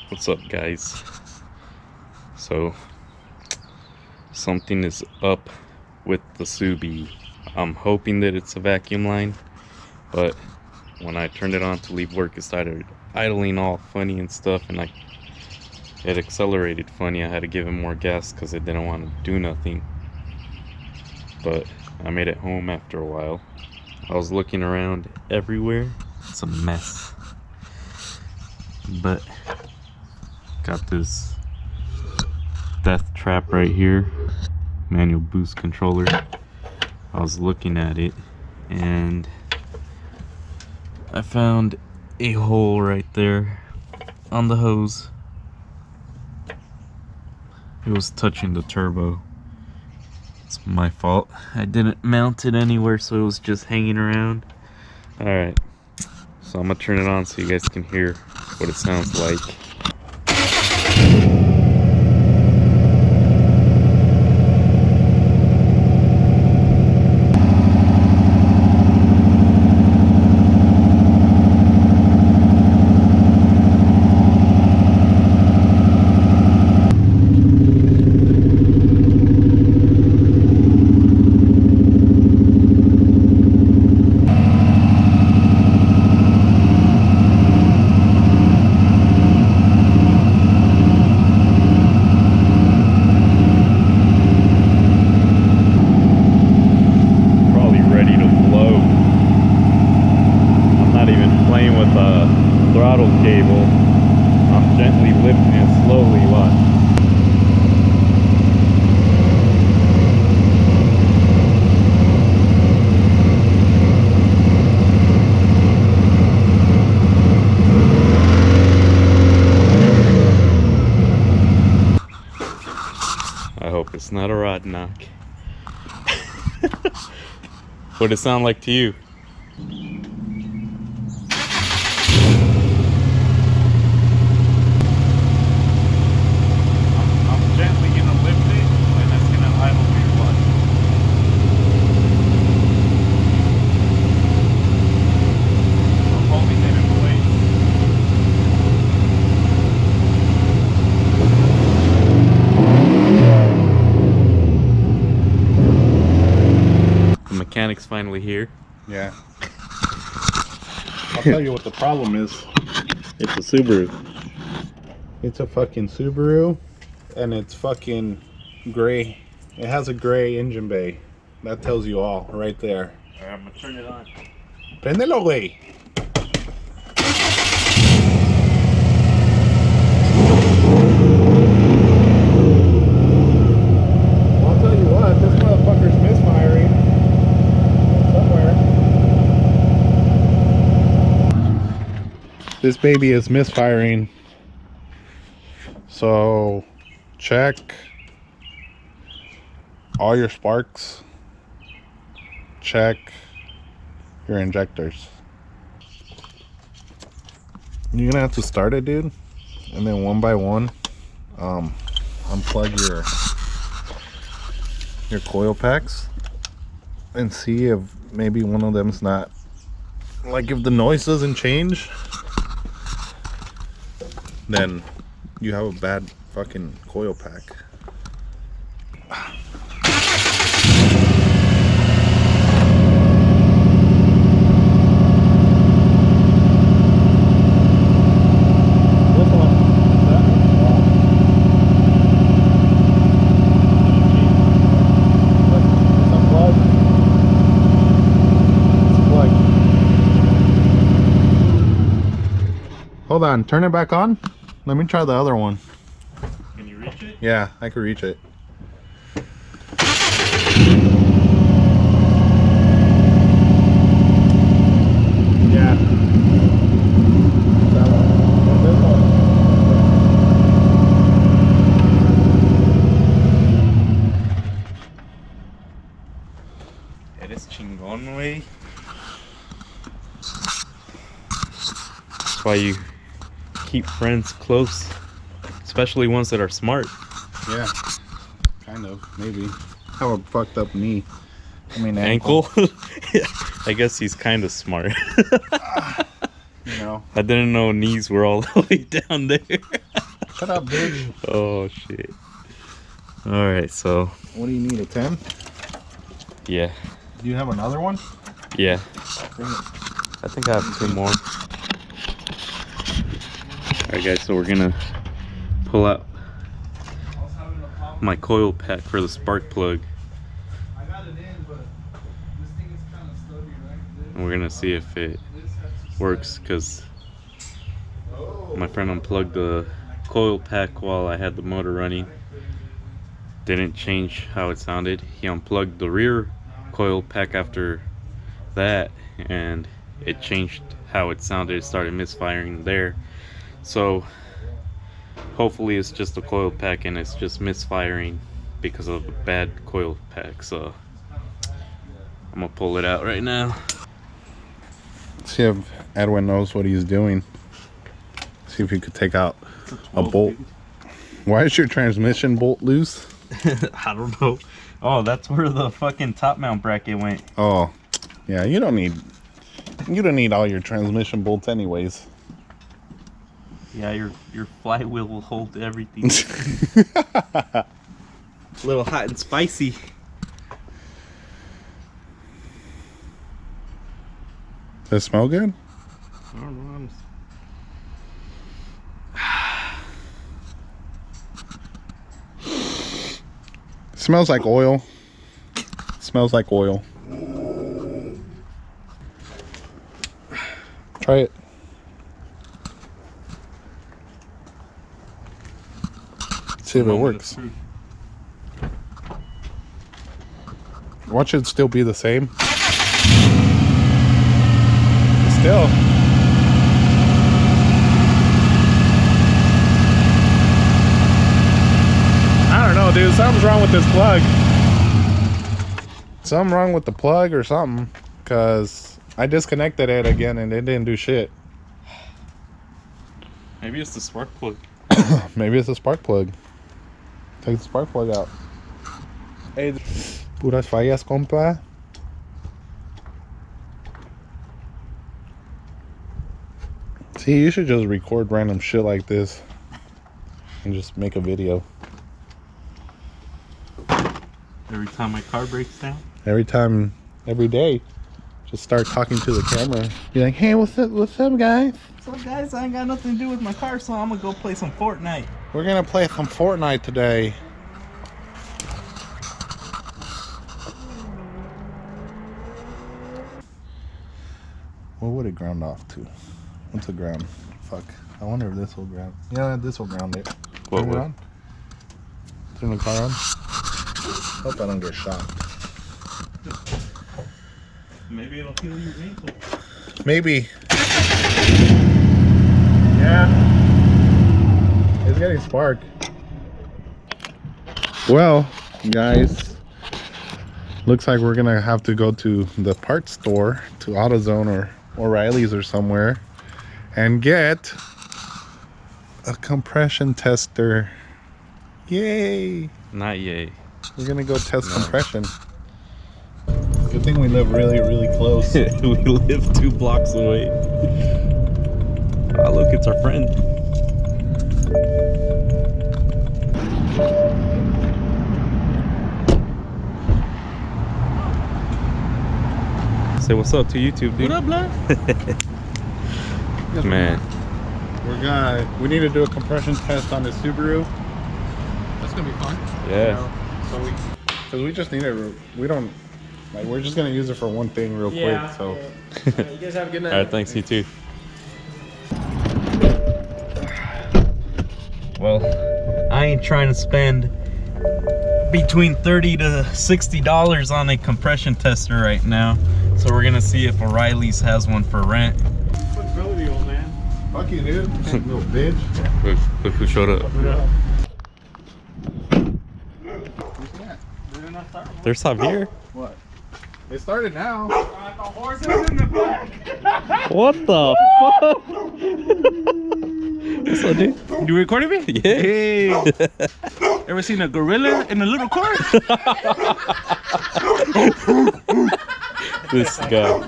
What's up, guys? So something is up with the Subi. I'm hoping that it's a vacuum line, but when I turned it on to leave work, it started idling all funny and stuff, and it accelerated funny. I had to give it more gas because it didn't want to do nothing. But I made it home after a while. I was looking around everywhere. It's a mess. But got this death trap right here, manual boost controller. I was looking at it and I found a hole right there on the hose. It was touching the turbo. It's my fault. I didn't mount it anywhere, so it was just hanging around. Alright, so I'm gonna turn it on so you guys can hear what it sounds like. Throttle cable. I'm gently lifting it slowly. Watch. I hope it's not a rod knock. What'd it sound like to you? Mechanic's finally here. Yeah. I'll tell you what the problem is. It's a Subaru. It's a fucking Subaru, and it's fucking gray. It has a gray engine bay. That tells you all right there. Alright, I'm gonna turn it on. Prendelo, güey. I'll tell you what, this motherfucker's misfiring. This baby is misfiring, so check all your sparks, check your injectors. You're gonna have to start it, dude, and then one by one unplug your coil packs and see if maybe one of them's not, like, if the noise doesn't change, then you have a bad fucking coil pack. Hold on, turn it back on. Let me try the other one. Can you reach it? Yeah, I can reach it. Yeah. That one. This one. Eres chingón, güey. That's why you keep friends close, especially ones that are smart. Yeah, kind of, maybe. Have a fucked up knee. I mean, ankle. I guess he's kind of smart. You know, I didn't know knees were all the way down there. Shut up, bitch. Oh shit. Alright, so What do you need, a 10? yeah. Do you have another one? Yeah. Bring it. I think I have 2 more. Alright guys, so we're gonna pull out my coil pack for the spark plug. I got it in, but this thing is kind of stubby, right? And we're gonna see if it works, because my friend unplugged the coil pack while I had the motor running. Didn't change how it sounded. He unplugged the rear coil pack after that, and it changed how it sounded. It started misfiring there. So hopefully it's just a coil pack and it's just misfiring because of a bad coil pack. So I'm gonna pull it out right now. See if Edwin knows what he's doing. See if he could take out a bolt. Why is your transmission bolt loose? I don't know. Oh, that's where the fucking top mount bracket went. Oh, yeah. You don't need all your transmission bolts, anyways. Yeah, your flywheel will hold everything. A little hot and spicy. Does it smell good? I don't know. Smells like oil. Smells like oil. Try it. See if it works. Watch it still be the same. Still. I don't know, dude. Something's wrong with this plug. Something wrong with the plug or something. Because I disconnected it again and it didn't do shit. Maybe it's the spark plug. Maybe it's a spark plug. Take the spark plug out. Hey, puras fallas, compa. See, you should just record random shit like this and just make a video. Every time my car breaks down? Every time, every day, just start talking to the camera. Be like, hey, what's up, guys? So guys, I ain't got nothing to do with my car, so I'm gonna go play some Fortnite. We're gonna play some Fortnite today. What would it ground off to? What's the ground? Fuck. I wonder if this will ground. Yeah, this will ground it. What Turn it will? on. Turn the car on. Hope I don't get shot. Maybe it'll heal your ankle. Maybe. Yeah. It's getting spark. Well, guys, looks like we're gonna have to go to the parts store, to AutoZone or O'Reilly's or somewhere, and get a compression tester. Yay! Not yay. We're gonna go test compression. Good thing we live really, really close. We live 2 blocks away. Oh, look, it's our friend. Say what's up to YouTube, dude. What up, blood? Man. We need to do a compression test on the Subaru. That's gonna be fun. Yeah. Because we just need it. We don't, like, we're just gonna use it for one thing real quick. So You guys have a good night. All right, thanks, you too. Well, I ain't trying to spend between $30 to $60 on a compression tester right now. So we're gonna see if O'Reilly's has one for rent. Flexibility, old man. fuck you, dude. Little bitch. Look who showed up. There's Javier. What? It started now. The horses in the back. What the fuck? What's up, dude? You recording me? Yeah. Hey. Ever seen a gorilla in a little car? This guy.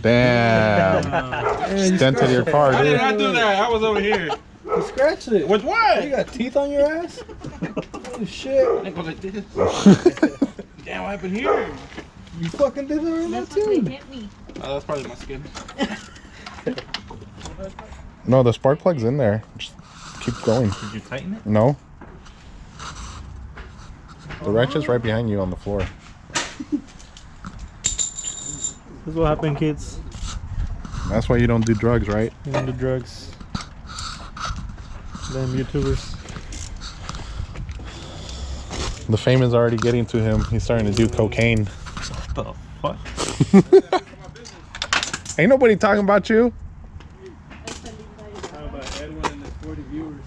Damn. Dented your car, Why dude. did I do that? I was over here. You scratched it. With what? You got teeth on your ass? Oh shit. I go like this. Damn, what happened here? You fucking did that right now That's what they too. hit me. Oh, that's probably my skin. No, the spark plug's in there. Just keep going. Did you tighten it? No. The ratchet's right behind you on the floor. This is what happened, kids. That's why you don't do drugs, right? You don't do drugs. Damn YouTubers. The fame is already getting to him. He's starting to do cocaine. What the fuck? Ain't nobody talking about you. How about Edwin and his 40 viewers?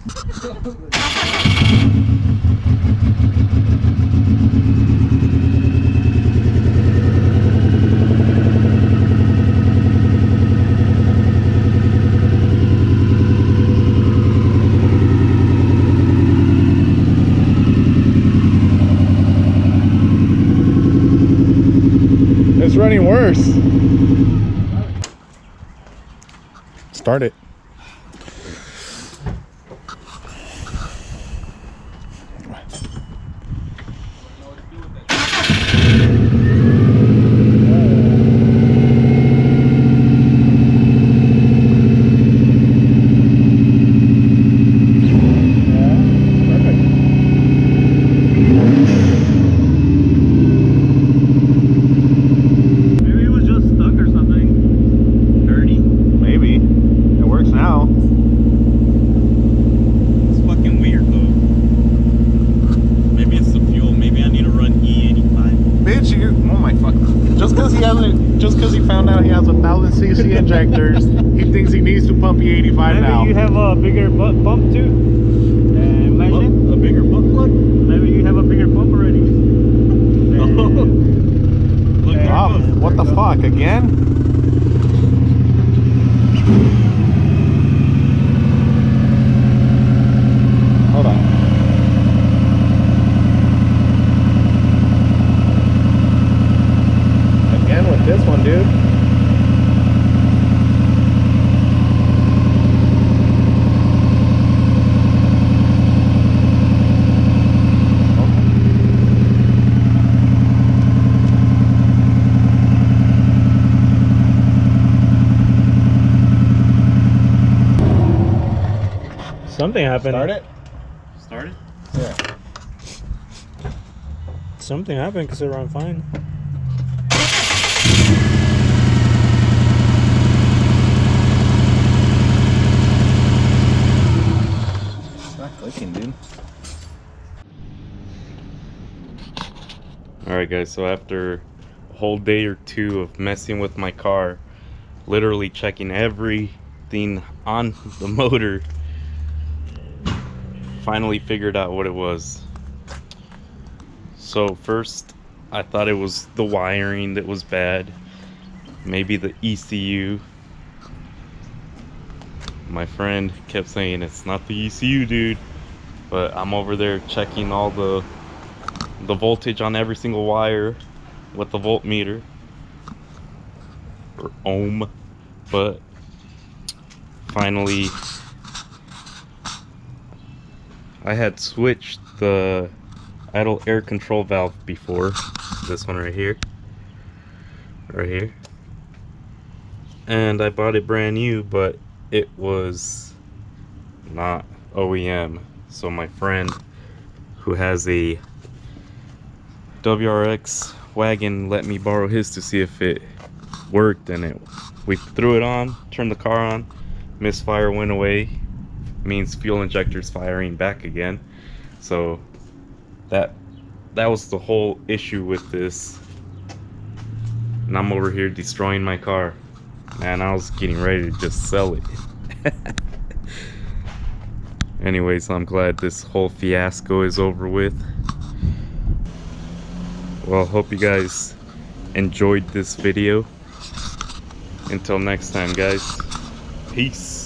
It's running worse. Start it. Maybe it was just stuck or something. Dirty. Maybe. It works now. It's fucking weird though. Maybe it's the fuel. Maybe I need to run E85. Bitch, you. Oh my fuck. Just because he found out he has 1,000cc injectors, he thinks he needs to pump E85 now. Maybe you have a bigger bump too. Imagine. A bigger butt plug? Maybe you have a bigger bump already. Look, there it Oh, goes. what the fuck, again? Hold on. Again with this one, dude. Something happened. Start it? Start it? Yeah. Something happened because it ran fine. It's not clicking, dude. Alright guys, so after a whole day or two of messing with my car, literally checking everything on the motor, finally figured out what it was. So first I thought it was the wiring that was bad, maybe the ECU. My friend kept saying it's not the ECU, dude, but I'm over there checking all the voltage on every single wire with the voltmeter or ohm, but finally I had switched the idle air control valve before, this one right here, and I bought it brand new, but it was not OEM. So my friend who has a WRX wagon let me borrow his to see if it worked, and we threw it on, turned the car on, misfire went away, means fuel injectors firing back again. So that was the whole issue with this, and I'm over here destroying my car. Man, I was getting ready to just sell it. Anyways, I'm glad this whole fiasco is over with. Well, hope you guys enjoyed this video. Until next time, guys. Peace.